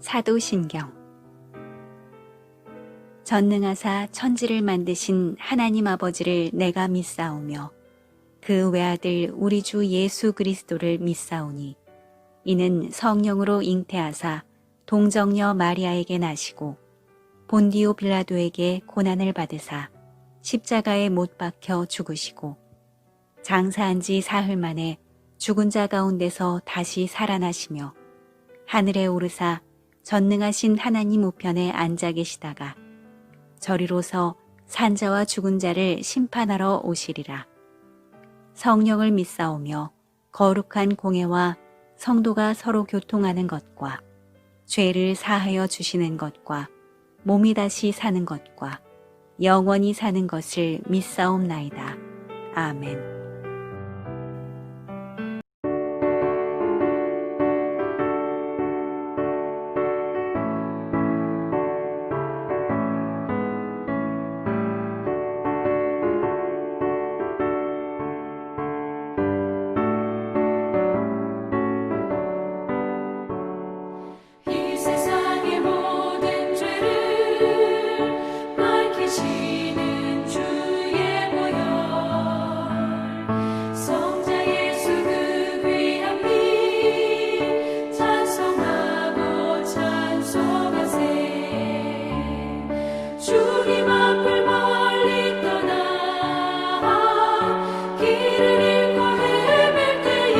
사도신경. 전능하사 천지를 만드신 하나님 아버지를 내가 믿사오며 그 외아들 우리 주 예수 그리스도를 믿사오니 이는 성령으로 잉태하사 동정녀 마리아에게 나시고 본디오 빌라도에게 고난을 받으사 십자가에 못 박혀 죽으시고 장사한 지 사흘 만에 죽은 자 가운데서 다시 살아나시며 하늘에 오르사 전능하신 하나님 우편에 앉아 계시다가 저리로서 산자와 죽은 자를 심판하러 오시리라. 성령을 믿사오며 거룩한 공회와 성도가 서로 교통하는 것과 죄를 사하여 주시는 것과 몸이 다시 사는 것과 영원히 사는 것을 믿사옵나이다. 아멘. 이 세상의 모든 죄를 밝히시는 주의 보혈, 성자 예수 그 귀한 피 찬송하고 찬송하세. 주님 앞을 멀리 떠나 길을 잃고 헤맬 때에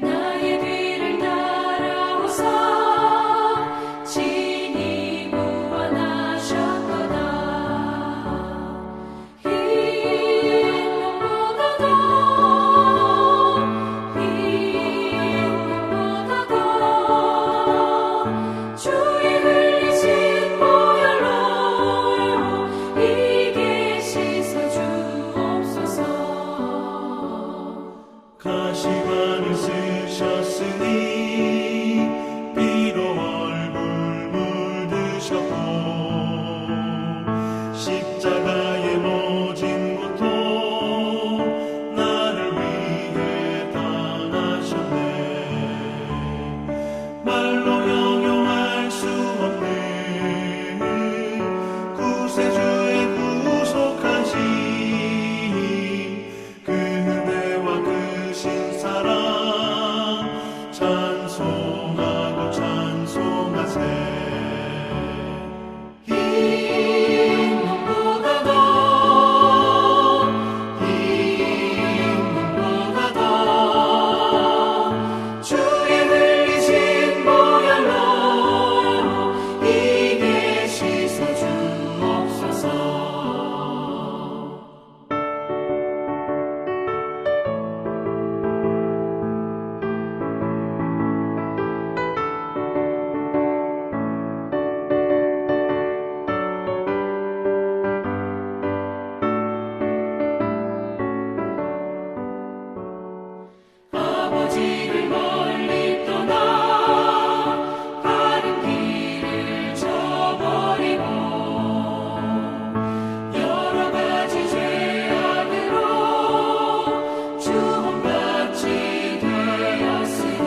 나의 뒤를 따라오사 친히 구원하셨도다. 흰눈보다 주의 흘리신 보혈로 이게 씻어 주옵소서. 가시관을 쓰셨으니 피로 얼굴 물드셨고 십자가의 모진 고통 나를 위해 당하셨네. 말로 형용할 수 없는 구세주의 구속하신 그 은혜와 그 신사랑 찬송하고 찬송하세. 흰 눈보다 더 주의 흘리신 보혈로 이게 씻어 주옵소서. 아버지를 멀리 떠나 바른 길을 저버리고 여러 가지 죄악으로 주험받지 되었으니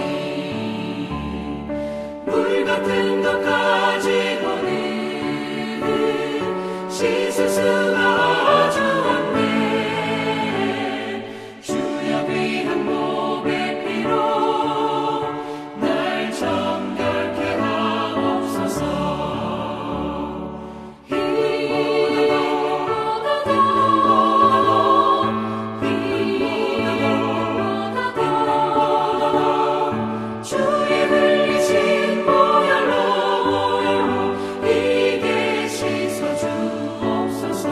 물 같은 것 가지고는 씻을 수가 아주 없네. 주여 귀한 몸의 피로 날 정결케 하옵소서. 주의 흘리신 보혈로 이게 씻어 주옵소서.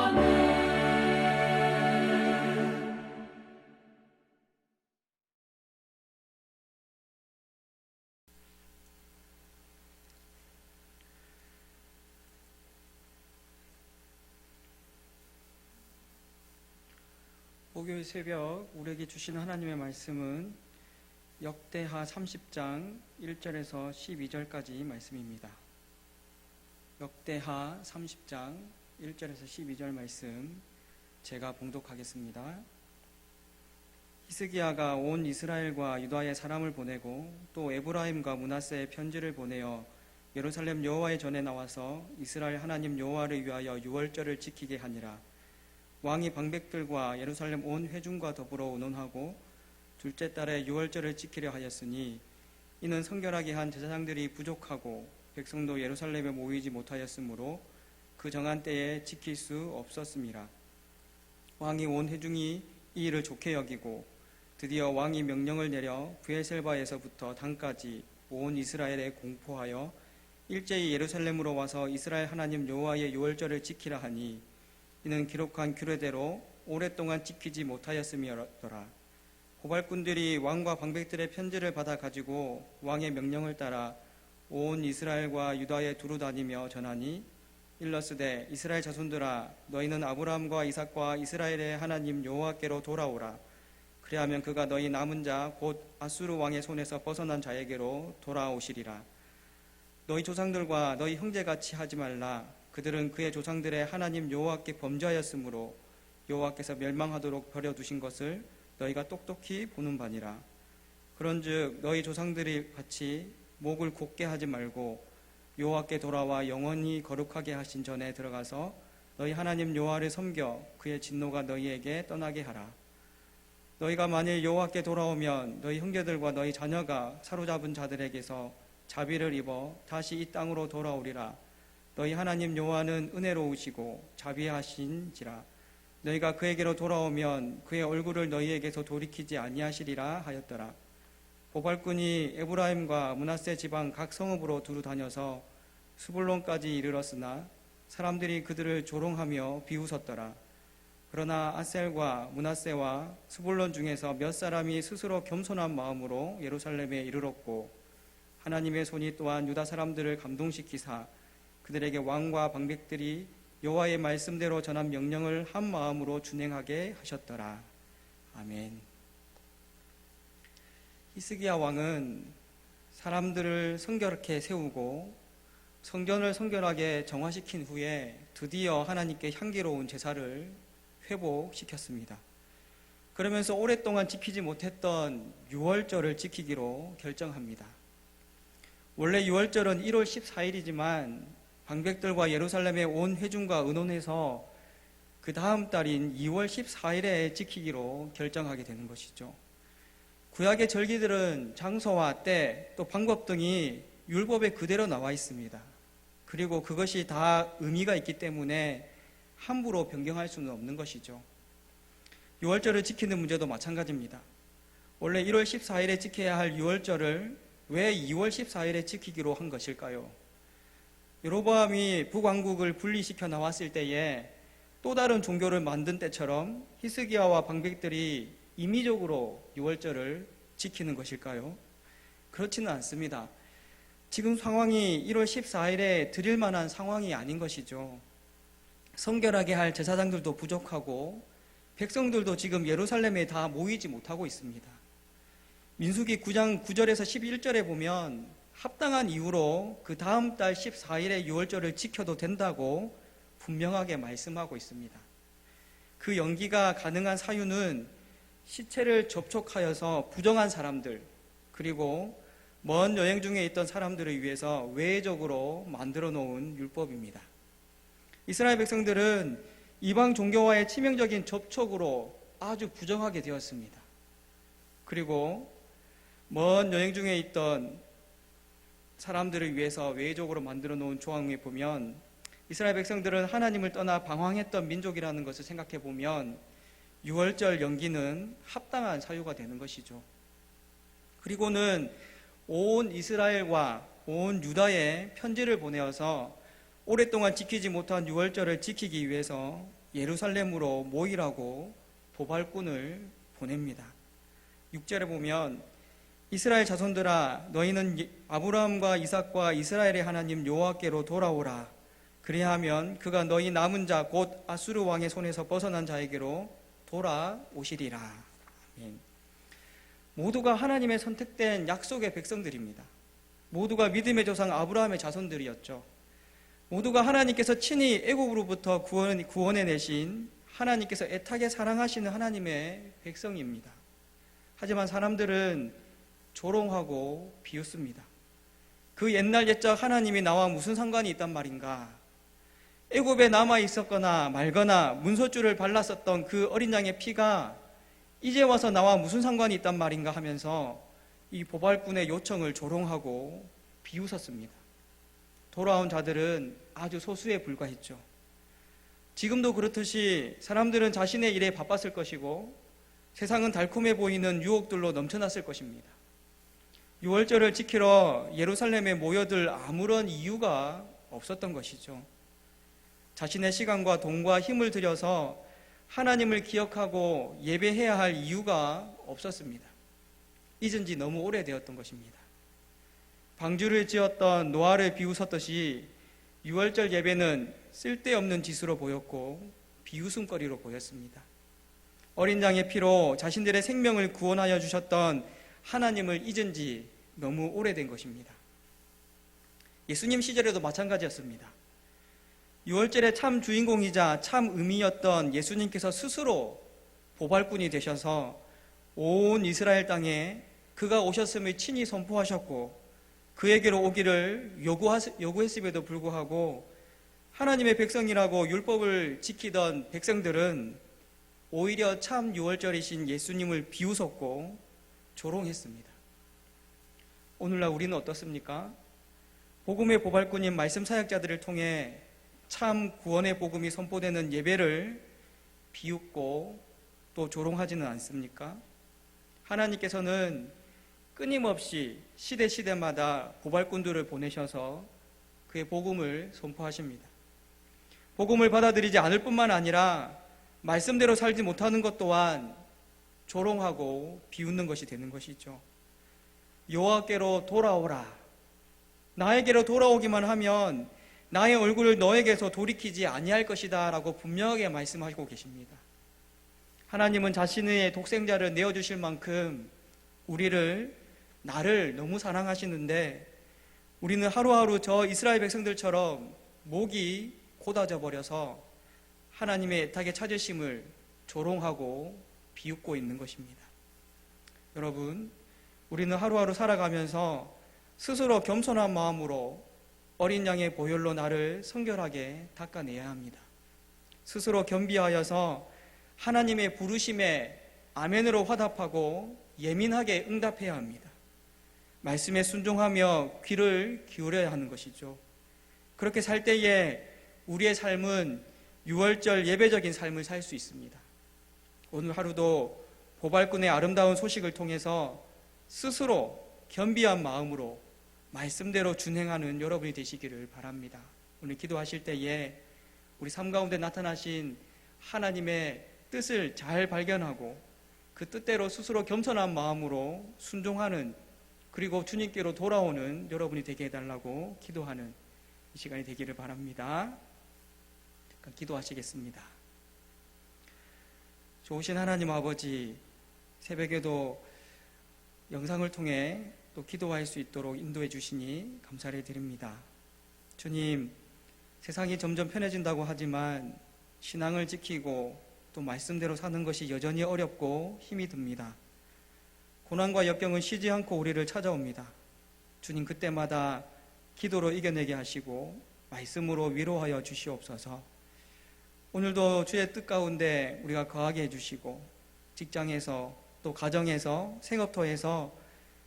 아멘. 목요일 새벽 우리에게 주시는 하나님의 말씀은 역대하 30장 1절에서 12절까지 말씀입니다. 역대하 30장 1절에서 12절 말씀 제가 봉독하겠습니다. 히스기야가 온 이스라엘과 유다의 사람을 보내고 또 에브라임과 므낫세의 편지를 보내어 예루살렘 여호와의 전에 나와서 이스라엘 하나님 여호와를 위하여 유월절을 지키게 하니라. 왕이 방백들과 예루살렘 온 회중과 더불어 의논하고 둘째 달에 유월절을 지키려 하였으니 이는 성결하게 한 제사장들이 부족하고 백성도 예루살렘에 모이지 못하였으므로 그 정한 때에 지킬 수 없었음이라. 왕이 온 회중이 이 일을 좋게 여기고 드디어 왕이 명령을 내려 브엘셀바에서부터 단까지 온 이스라엘에 공포하여 일제히 예루살렘으로 와서 이스라엘 하나님 여호와의 유월절을 지키라 하니 이는 기록한 규례대로 오랫동안 지키지 못하였음이었더라. 고발꾼들이 왕과 방백들의 편지를 받아 가지고 왕의 명령을 따라 온 이스라엘과 유다에 두루 다니며 전하니 일러스되 이스라엘 자손들아 너희는 아브라함과 이삭과 이스라엘의 하나님 여호와께로 돌아오라. 그리하면 그가 너희 남은 자 곧 아수르 왕의 손에서 벗어난 자에게로 돌아오시리라. 너희 조상들과 너희 형제같이 하지 말라. 그들은 그의 조상들의 하나님 여호와께 범죄하였으므로 여호와께서 멸망하도록 버려두신 것을 너희가 똑똑히 보는 바니라. 그런즉 너희 조상들이 같이 목을 곧게 하지 말고 여호와께 돌아와 영원히 거룩하게 하신 전에 들어가서 너희 하나님 여호와를 섬겨 그의 진노가 너희에게 떠나게 하라. 너희가 만일 여호와께 돌아오면 너희 형제들과 너희 자녀가 사로잡은 자들에게서 자비를 입어 다시 이 땅으로 돌아오리라. 너희 하나님 여호와는 은혜로우시고 자비하신지라. 너희가 그에게로 돌아오면 그의 얼굴을 너희에게서 돌이키지 아니하시리라 하였더라. 고발꾼이 에브라임과 므낫세 지방 각 성읍으로 두루 다녀서 스불론까지 이르렀으나 사람들이 그들을 조롱하며 비웃었더라. 그러나 아셀과 므낫세와 스불론 중에서 몇 사람이 스스로 겸손한 마음으로 예루살렘에 이르렀고 하나님의 손이 또한 유다 사람들을 감동시키사 그들에게 왕과 방백들이 여호와의 말씀대로 전한 명령을 한 마음으로 준행하게 하셨더라. 아멘. 히스기야 왕은 사람들을 성결하게 세우고 성전을 성결하게 정화시킨 후에 드디어 하나님께 향기로운 제사를 회복시켰습니다. 그러면서 오랫동안 지키지 못했던 유월절을 지키기로 결정합니다. 원래 유월절은 1월 14일이지만 방백들과 예루살렘에 온 회중과 의논해서 그 다음 달인 2월 14일에 지키기로 결정하게 되는 것이죠. 구약의 절기들은 장소와 때 또 방법 등이 율법에 그대로 나와 있습니다. 그리고 그것이 다 의미가 있기 때문에 함부로 변경할 수는 없는 것이죠. 유월절을 지키는 문제도 마찬가지입니다. 원래 1월 14일에 지켜야 할 유월절을 왜 2월 14일에 지키기로 한 것일까요? 여로보암이 북왕국을 분리시켜 나왔을 때에 또 다른 종교를 만든 때처럼 히스기야와 방백들이 임의적으로 유월절을 지키는 것일까요? 그렇지는 않습니다. 지금 상황이 1월 14일에 드릴 만한 상황이 아닌 것이죠. 성결하게 할 제사장들도 부족하고 백성들도 지금 예루살렘에 다 모이지 못하고 있습니다. 민수기 9장 9절에서 11절에 보면 합당한 이유로 그 다음 달 14일에 유월절을 지켜도 된다고 분명하게 말씀하고 있습니다. 그 연기가 가능한 사유는 시체를 접촉하여서 부정한 사람들 그리고 먼 여행 중에 있던 사람들을 위해서 외적으로 만들어 놓은 율법입니다. 이스라엘 백성들은 이방 종교와의 치명적인 접촉으로 아주 부정하게 되었습니다. 그리고 먼 여행 중에 있던 사람들을 위해서 외적으로 만들어 놓은 조항에 보면 이스라엘 백성들은 하나님을 떠나 방황했던 민족이라는 것을 생각해 보면 유월절 연기는 합당한 사유가 되는 것이죠. 그리고는 온 이스라엘과 온 유다에 편지를 보내어서 오랫동안 지키지 못한 유월절을 지키기 위해서 예루살렘으로 모이라고 도발꾼을 보냅니다. 6절에 보면 이스라엘 자손들아 너희는 아브라함과 이삭과 이스라엘의 하나님 여호와께로 돌아오라. 그리하면 그가 너희 남은 자 곧 아수르 왕의 손에서 벗어난 자에게로 돌아오시리라. 아멘. 모두가 하나님의 선택된 약속의 백성들입니다. 모두가 믿음의 조상 아브라함의 자손들이었죠. 모두가 하나님께서 친히 애국으로부터 구원해 내신 하나님께서 애타게 사랑하시는 하나님의 백성입니다. 하지만 사람들은 조롱하고 비웃습니다. 그 옛날 옛적 하나님이 나와 무슨 상관이 있단 말인가? 애굽에 남아 있었거나 말거나 문소줄을 발랐었던 그 어린 양의 피가 이제 와서 나와 무슨 상관이 있단 말인가 하면서 이 보발꾼의 요청을 조롱하고 비웃었습니다. 돌아온 자들은 아주 소수에 불과했죠. 지금도 그렇듯이 사람들은 자신의 일에 바빴을 것이고 세상은 달콤해 보이는 유혹들로 넘쳐났을 것입니다. 유월절을 지키러 예루살렘에 모여들 아무런 이유가 없었던 것이죠. 자신의 시간과 돈과 힘을 들여서 하나님을 기억하고 예배해야 할 이유가 없었습니다. 잊은 지 너무 오래되었던 것입니다. 방주를 지었던 노아를 비웃었듯이 유월절 예배는 쓸데없는 짓으로 보였고 비웃음거리로 보였습니다. 어린 양의 피로 자신들의 생명을 구원하여 주셨던 하나님을 잊은 지 너무 오래된 것입니다. 예수님 시절에도 마찬가지였습니다. 유월절의 참 주인공이자 참 의미였던 예수님께서 스스로 보발꾼이 되셔서 온 이스라엘 땅에 그가 오셨음을 친히 선포하셨고 그에게로 오기를 요구했음에도 불구하고 하나님의 백성이라고 율법을 지키던 백성들은 오히려 참 유월절이신 예수님을 비웃었고 조롱했습니다. 오늘날 우리는 어떻습니까? 복음의 보발꾼인 말씀 사역자들을 통해 참 구원의 복음이 선포되는 예배를 비웃고 또 조롱하지는 않습니까? 하나님께서는 끊임없이 시대마다 보발꾼들을 보내셔서 그의 복음을 선포하십니다. 복음을 받아들이지 않을 뿐만 아니라 말씀대로 살지 못하는 것 또한 조롱하고 비웃는 것이 되는 것이죠. 여호와께로 돌아오라. 나에게로 돌아오기만 하면 나의 얼굴을 너에게서 돌이키지 아니할 것이다 라고 분명하게 말씀하시고 계십니다. 하나님은 자신의 독생자를 내어주실 만큼 나를 너무 사랑하시는데 우리는 하루하루 저 이스라엘 백성들처럼 목이 곧아져 버려서 하나님의 애타게 찾으심을 조롱하고 비웃고 있는 것입니다. 여러분, 우리는 하루하루 살아가면서 스스로 겸손한 마음으로 어린 양의 보혈로 나를 성결하게 닦아내야 합니다. 스스로 겸비하여서 하나님의 부르심에 아멘으로 화답하고 예민하게 응답해야 합니다. 말씀에 순종하며 귀를 기울여야 하는 것이죠. 그렇게 살 때에 우리의 삶은 유월절 예배적인 삶을 살 수 있습니다. 오늘 하루도 보발꾼의 아름다운 소식을 통해서 스스로 겸비한 마음으로 말씀대로 준행하는 여러분이 되시기를 바랍니다. 오늘 기도하실 때에 우리 삶 가운데 나타나신 하나님의 뜻을 잘 발견하고 그 뜻대로 스스로 겸손한 마음으로 순종하는, 그리고 주님께로 돌아오는 여러분이 되게 해달라고 기도하는 이 시간이 되기를 바랍니다. 잠깐 기도하시겠습니다. 좋으신 하나님 아버지, 새벽에도 영상을 통해 또 기도할 수 있도록 인도해 주시니 감사를 드립니다. 주님, 세상이 점점 편해진다고 하지만 신앙을 지키고 또 말씀대로 사는 것이 여전히 어렵고 힘이 듭니다. 고난과 역경은 쉬지 않고 우리를 찾아옵니다. 주님, 그때마다 기도로 이겨내게 하시고 말씀으로 위로하여 주시옵소서. 오늘도 주의 뜻 가운데 우리가 거하게 해주시고 직장에서 또 가정에서 생업터에서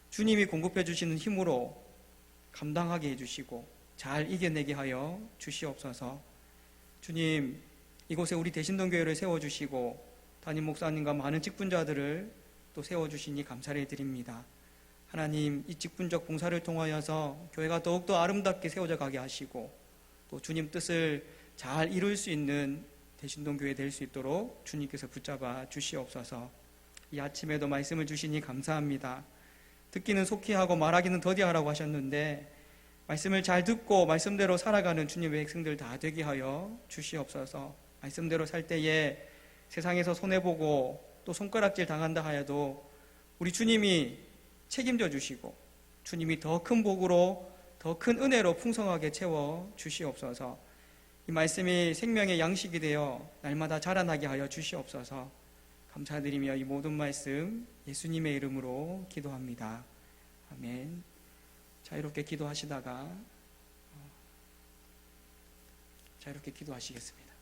주님이 공급해 주시는 힘으로 감당하게 해주시고 잘 이겨내게 하여 주시옵소서. 주님, 이곳에 우리 대신동교회를 세워주시고 담임 목사님과 많은 직분자들을 또 세워주시니 감사를 드립니다. 하나님, 이 직분적 봉사를 통하여서 교회가 더욱더 아름답게 세워져 가게 하시고 또 주님 뜻을 잘 이룰 수 있는 대신동교회 될 수 있도록 주님께서 붙잡아 주시옵소서. 이 아침에도 말씀을 주시니 감사합니다. 듣기는 속히 하고 말하기는 더디 하라고 하셨는데 말씀을 잘 듣고 말씀대로 살아가는 주님의 백성들 다 되게 하여 주시옵소서. 말씀대로 살 때에 세상에서 손해보고 또 손가락질 당한다 하여도 우리 주님이 책임져 주시고 주님이 더 큰 복으로 더 큰 은혜로 풍성하게 채워 주시옵소서. 이 말씀이 생명의 양식이 되어 날마다 자라나게 하여 주시옵소서. 감사드리며 이 모든 말씀 예수님의 이름으로 기도합니다. 아멘. 자유롭게 기도하시다가 자유롭게 기도하시겠습니다.